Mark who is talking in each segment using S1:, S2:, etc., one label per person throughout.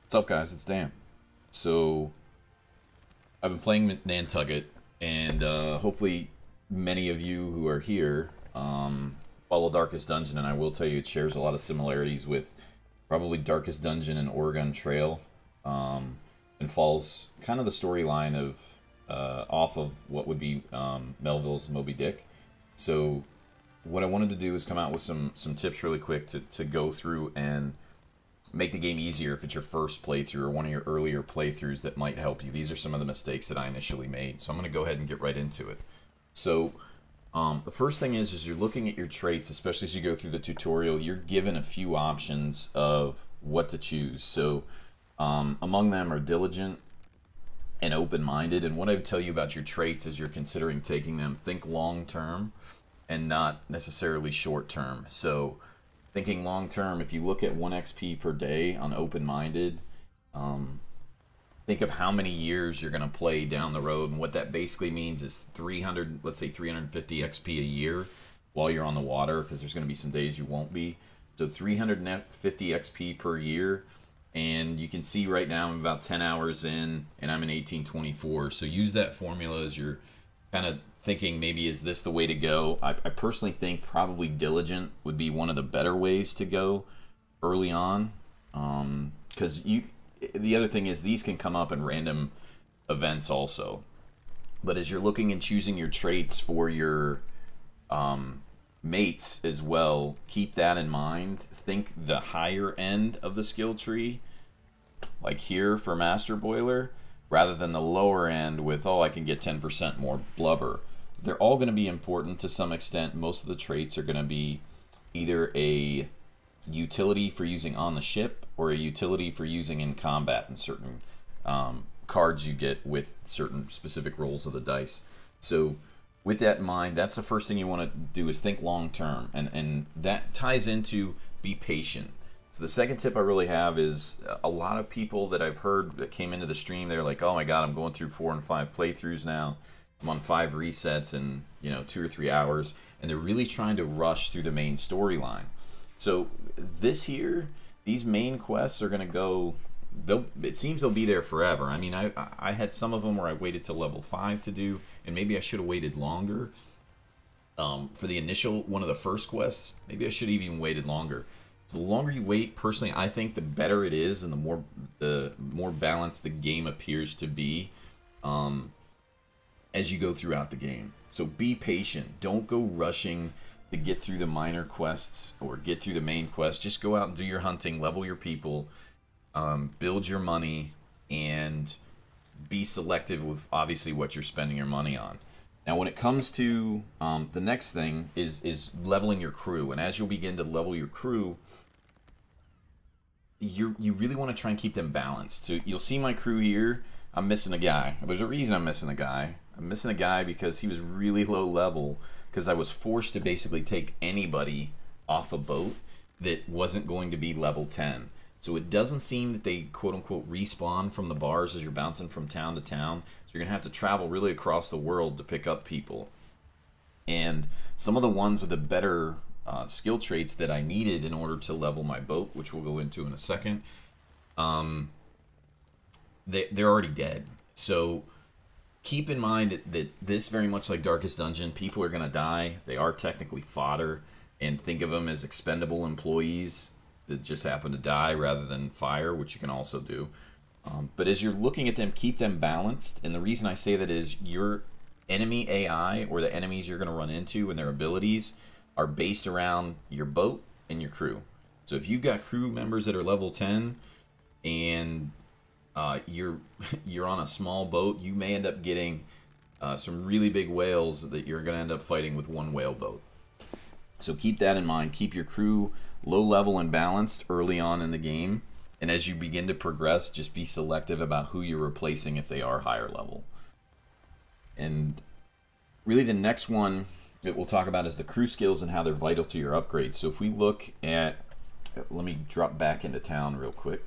S1: What's up, guys? It's Dan. So, I've been playing Nantucket, and hopefully many of you who are here follow Darkest Dungeon, and I will tell you it shares a lot of similarities with probably Darkest Dungeon and Oregon Trail, and follows kind of the storyline of off of what would be Melville's Moby Dick. So, what I wanted to do is come out with some tips really quick to go through and make the game easier if it's your first playthrough or one of your earlier playthroughs that might help you. These are some of the mistakes that I initially made, so I'm going to go ahead and get right into it. So the first thing is you're looking at your traits, especially as you go through the tutorial, you're given a few options of what to choose. So among them are diligent and open-minded, and what I would tell you about your traits as you're considering taking them, think long-term and not necessarily short-term. So thinking long term, if you look at 1 XP per day on open-minded, think of how many years you're going to play down the road, and what that basically means is 300, let's say 350 XP a year while you're on the water, because there's going to be some days you won't be. So 350 XP per year, and you can see right now I'm about 10 hours in, and I'm in 1824. So use that formula as you're kind of thinking, maybe is this the way to go. I personally think probably diligent would be one of the better ways to go early on, because the other thing is these can come up in random events also. But as you're looking and choosing your traits for your mates as well, keep that in mind. Think the higher end of the skill tree, like here for Master Boiler, rather than the lower end with, oh, I can get 10% more blubber. They're all going to be important to some extent. Most of the traits are going to be either a utility for using on the ship or a utility for using in combat in certain cards you get with certain specific rolls of the dice. So with that in mind, that's the first thing you want to do, is think long term, and that ties into be patient. So the second tip I really have is, a lot of people that I've heard that came into the stream, they're like, oh my god, I'm going through 4 and 5 playthroughs now. I'm on 5 resets in 2 or 3 hours, and they're really trying to rush through the main storyline. So this year, these main quests are going to go, it seems they'll be there forever. I mean, I had some of them where I waited till level 5 to do, and maybe I should have waited longer. For the initial one of the first quests, maybe I should have even waited longer. So the longer you wait, personally, I think the better it is, and the more balanced the game appears to be as you go throughout the game. So be patient. Don't go rushing to get through the minor quests or get through the main quest. Just go out and do your hunting, level your people, build your money, and be selective with obviously what you're spending your money on. Now, when it comes to the next thing is leveling your crew, and as you'll begin to level your crew, you really want to try and keep them balanced. So you'll see my crew here. I'm missing a guy. There's a reason I'm missing a guy. I'm missing a guy because he was really low level, because I was forced to basically take anybody off a boat that wasn't going to be level 10. So it doesn't seem that they quote-unquote respawn from the bars as you're bouncing from town to town. So you're going to have to travel really across the world to pick up people. And some of the ones with the better skill traits that I needed in order to level my boat, which we'll go into in a second, they're already dead. So keep in mind that this, very much like Darkest Dungeon, people are going to die. They are technically fodder, and think of them as expendable employees that just happen to die rather than fire, which you can also do. But as you're looking at them, keep them balanced. And the reason I say that is your enemy AI, or the enemies you're going to run into and their abilities, are based around your boat and your crew. So if you've got crew members that are level 10 and you're on a small boat, you may end up getting some really big whales that you're going to end up fighting with one whale boat. So keep that in mind. Keep your crew low level and balanced early on in the game, and as you begin to progress, just be selective about who you're replacing if they are higher level. And really the next one that we'll talk about is the crew skills and how they're vital to your upgrades. So if we look at, let me drop back into town real quick.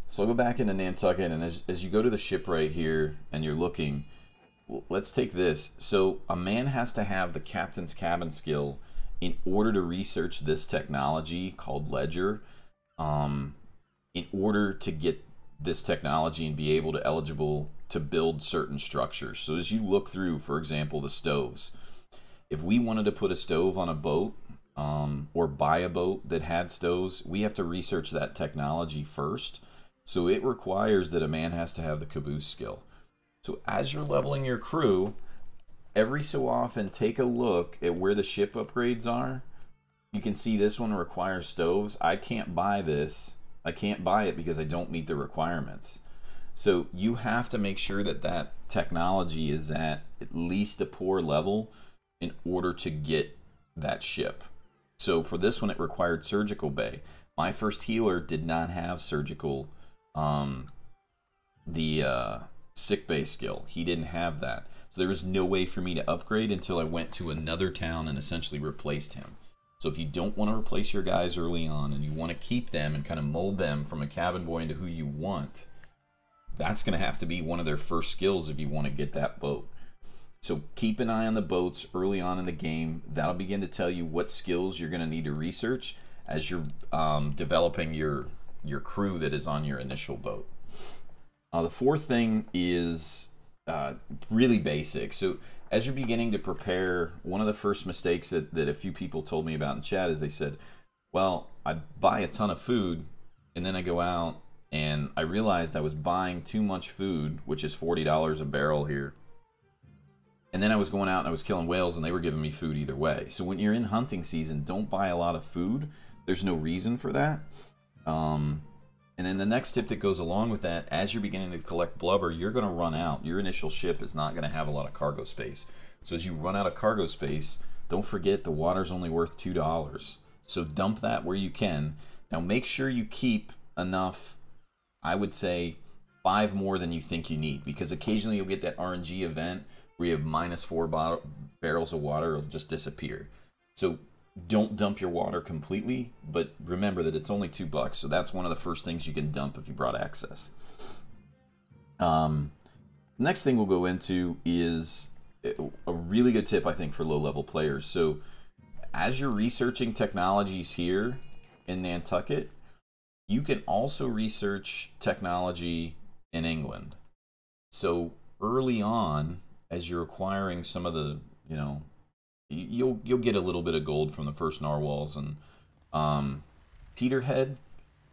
S1: So I'll go back into Nantucket, and as you go to the ship right here and you're looking, let's take this. So a man has to have the captain's cabin skill in order to research this technology called Ledger. in order to get this technology and be able to eligible to build certain structures. So as you look through, for example, the stoves, if we wanted to put a stove on a boat, or buy a boat that had stoves, we have to research that technology first. So it requires that a man has to have the caboose skill. So as you're leveling your crew, every so often take a look at where the ship upgrades are. You can see this one requires stoves. I can't buy this. I can't buy it because I don't meet the requirements. So you have to make sure that that technology is at least a poor level in order to get that ship. So for this one, it required surgical bay. My first healer did not have surgical, sick bay skill. He didn't have that. So there was no way for me to upgrade until I went to another town and essentially replaced him. So if you don't want to replace your guys early on and you want to keep them and kind of mold them from a cabin boy into who you want, that's going to have to be one of their first skills if you want to get that boat. So keep an eye on the boats early on in the game. That'll begin to tell you what skills you're going to need to research as you're developing your crew that is on your initial boat. The fourth thing is really basic. So as you're beginning to prepare, one of the first mistakes that a few people told me about in chat is they said, well, I buy a ton of food and then I go out and I realized I was buying too much food, which is $40 a barrel here. And then I was going out and I was killing whales and they were giving me food either way. So when you're in hunting season, don't buy a lot of food. There's no reason for that. And then the next tip that goes along with that, as you're beginning to collect blubber, you're going to run out. Your initial ship is not going to have a lot of cargo space. So as you run out of cargo space, don't forget the water's only worth $2. So dump that where you can. Now make sure you keep enough, I would say 5 more than you think you need, because occasionally you'll get that RNG event where you have -4 barrels of water, it'll just disappear. So don't dump your water completely, but remember that it's only $2, so that's one of the first things you can dump if you brought access. Next thing we'll go into is a really good tip, I think, for low-level players. So as you're researching technologies here in Nantucket, you can also research technology in England. So early on, as you're acquiring some of the, you'll get a little bit of gold from the first narwhals, and Peterhead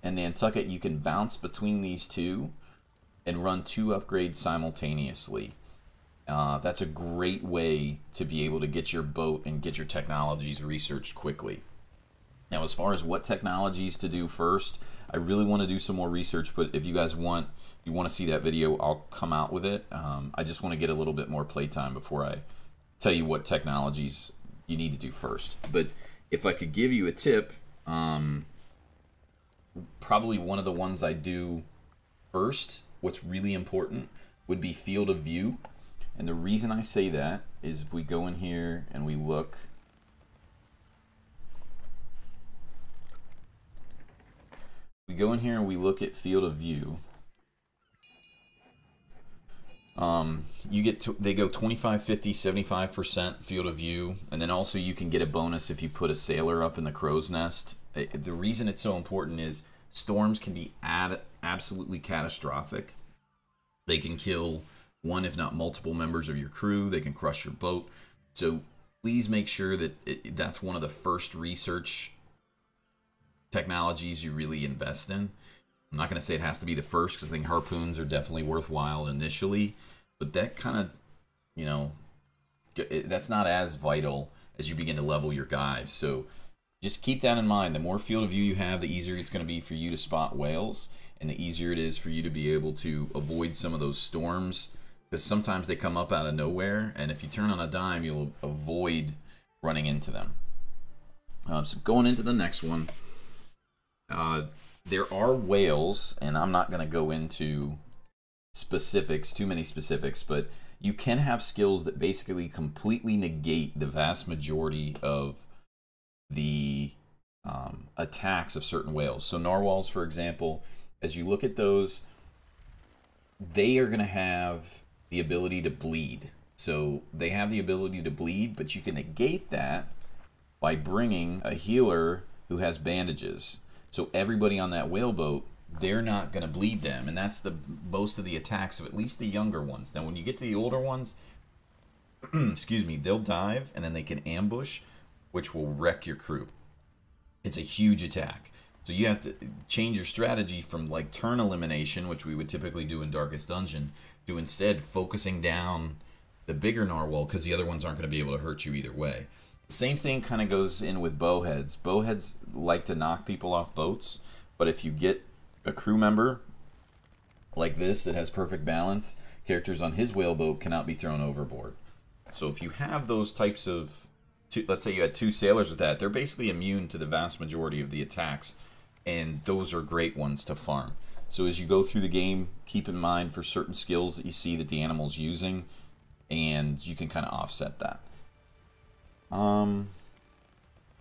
S1: and Nantucket, you can bounce between these two and run 2 upgrades simultaneously. That's a great way to be able to get your boat and get your technologies researched quickly. Now, as far as what technologies to do first, I really want to do some more research, but if you guys want to see that video, I'll come out with it. I just want to get a little bit more playtime before I tell you what technologies you need to do first. But if I could give you a tip, probably one of the ones I do first, what's really important, would be field of view. And the reason I say that is if we go in here and we look, at field of view, they go 25, 50, 75% field of view, and then also you can get a bonus if you put a sailor up in the crow's nest. The reason it's so important is storms can be absolutely catastrophic. They can kill one, if not multiple members of your crew. They can crush your boat. So please make sure that that's one of the first research technologies you really invest in. I'm not going to say it has to be the first, because I think harpoons are definitely worthwhile initially, but that kind of, that's not as vital as you begin to level your guys. So just keep that in mind. The more field of view you have, the easier it's going to be for you to spot whales, and the easier it is for you to be able to avoid some of those storms, because sometimes they come up out of nowhere, and if you turn on a dime, you'll avoid running into them. So going into the next one, there are whales, and I'm not going to go into specifics, too many specifics, but you can have skills that basically completely negate the vast majority of the attacks of certain whales. So narwhals, for example, as you look at those, they are going to have the ability to bleed. So they have the ability to bleed, but you can negate that by bringing a healer who has bandages. So everybody on that whaleboat, they're not going to bleed them, and that's the most of the attacks of at least the younger ones. Now, when you get to the older ones, excuse me, they'll dive and then they can ambush, which will wreck your crew. It's a huge attack. So you have to change your strategy from like turn elimination, which we would typically do in Darkest Dungeon, to instead focusing down the bigger narwhal, because the other ones aren't going to be able to hurt you either way. The same thing kind of goes in with bowheads. Bowheads like to knock people off boats, but if you get a crew member like this that has perfect balance, characters on his whaleboat cannot be thrown overboard. So if you have those types of, let's say you had 2 sailors with that, they're basically immune to the vast majority of the attacks, and those are great ones to farm. So as you go through the game, keep in mind for certain skills that you see that the animal's using, and you can kind of offset that. Kind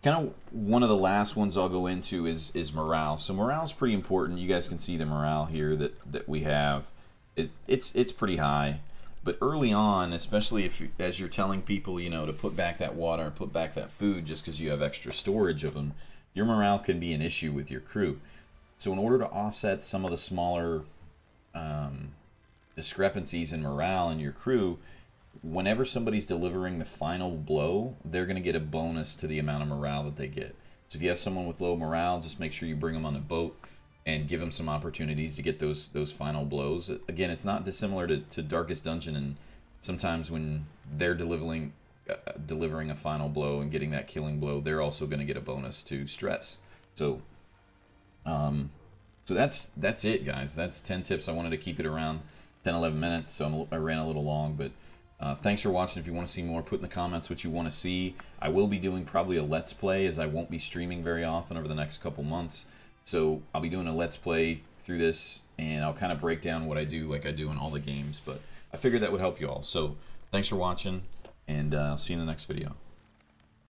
S1: of one of the last ones I'll go into is morale. So morale is pretty important. You guys can see the morale here that we have. It's pretty high. But early on, especially as you're telling people, you know, to put back that water and put back that food just because you have extra storage of them, your morale can be an issue with your crew. So in order to offset some of the smaller discrepancies in morale in your crew, whenever somebody's delivering the final blow, they're going to get a bonus to the amount of morale that they get. So if you have someone with low morale, just make sure you bring them on a boat and give them some opportunities to get those final blows. Again, it's not dissimilar to Darkest Dungeon, and sometimes when they're delivering a final blow and getting that killing blow, they're also going to get a bonus to stress. So so that's it, guys. That's 10 tips. I wanted to keep it around 10-11 minutes, so I ran a little long, but thanks for watching. If you want to see more, put in the comments what you want to see. I will be doing probably a Let's Play, as I won't be streaming very often over the next couple months. So I'll be doing a Let's Play through this, and I'll kind of break down what I do like I do in all the games. But I figured that would help you all. So thanks for watching, and I'll see you in the next video.